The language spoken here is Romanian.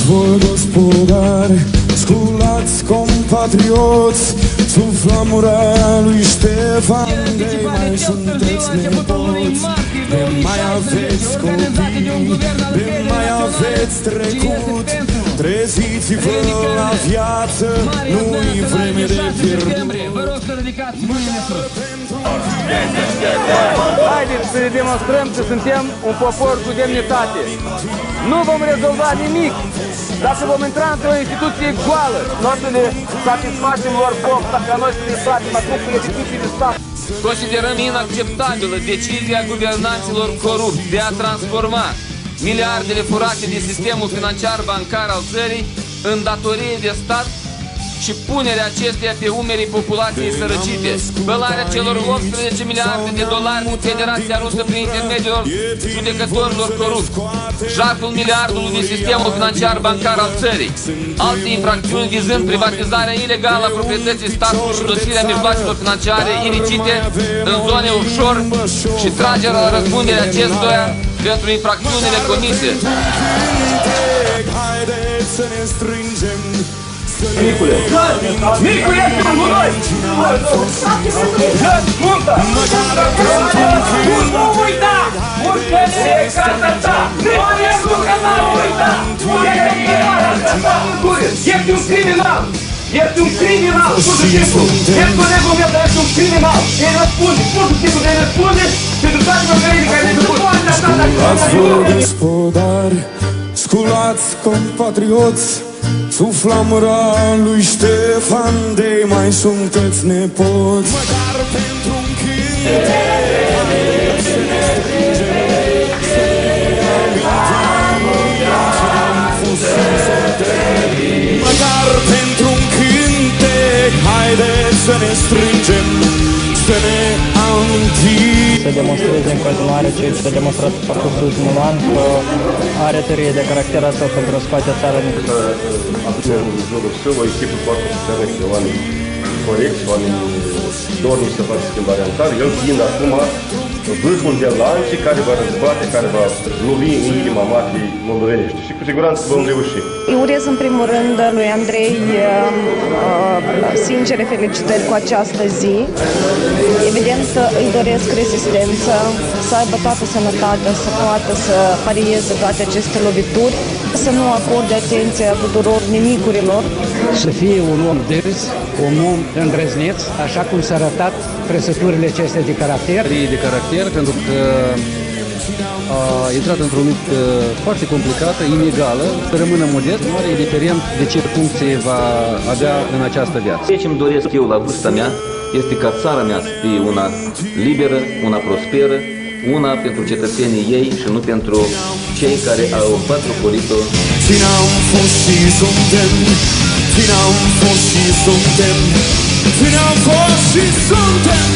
voi gospodari, sculați compatrioți, sub flamura lui Ștefan, de mai sunteți nepoți, de mai aveți copii, de mai aveți trecut. Treziți-vă la viață, nu-i vreme de pierdut. Vă rog să ridicați mâinile sus. Haideți să ne demonstrăm că suntem un popor cu demnitate. Nu vom rezolva nimic dacă vom intra într-o instituție goală. Noi să le satisfacem lor pofta ca noi să ne facem acum cu instituții de stat. Considerăm inacceptabilă decizia guvernanților corupți de a transforma miliardele furate din sistemul financiar bancar al țării în datorie de stat și punerea acesteia pe umerii populației sărăcite. Spălarea celor 18 miliarde de dolari din Federația Rusă prin intermediul judecătorilor corupți. Jaful miliardului din sistemul financiar bancar al țării. Alte infracțiuni vizând privatizarea ilegală a proprietății statului și dosirea mijloacelor financiare ilicite în zone offshore și tragerea la răspundere acestuia pentru infracțiunile comise. Micule! Micule, ești cu noi! Muncă! Nu uita! Muncă-ne casa ta! Nu uita! Ești un criminal! Ești un criminal! Pur și simplu! Ești colegul meu, dar ești un criminal! Ei răspunde! Pur și simplu de răspunde pentru toate lucrurile care le-ai făcut! Sculați voi gospodari, sculați compatrioți, sub flamura lui Ștefan, de mai sunteți nepoți. Măcar pentru un cântec, haideți să ne strângem, să ne amintim ce-am fost și suntem. Măcar pentru un cântec, haideți să ne strângem, să ne amintim. Să demonstreze în continuare ceea ce a demonstrat pe parcursul ultimul an, că are tărie de caracter asta pentru a scoate țara în aduce în jurul său o echipă foarte puternică de oameni corecți, oameni dornici să facă schimbarea în țară, el fiind acum vârful de lance care va răzbate, care va lovi în inima mafiei moldovenești și cu siguranță vom reuși. Îi urez în primul rând lui Andrei sincere felicitări cu această zi. Evident îi doresc rezistență, să aibă toată sănătatea, să poată să parieze toate aceste lovituri, să nu acorde atenția tuturor nimicurilor. Să fie un om dârz, un om îndrăzneț, așa cum s-a arătat trăsăturile acestea de caracter. De caracter, pentru că a intrat într-o luptă foarte complicată, inegală, să rămână modest, indiferent de ce funcție va avea în această viață. Ceea ce îmi doresc eu la vârsta mea este ca țara mea să fie una liberă, una prosperă, una pentru cetățenii ei și nu pentru cei care au pătrucolit-o. Cine am fost și suntem, cine am fost și suntem, cine am fost și suntem.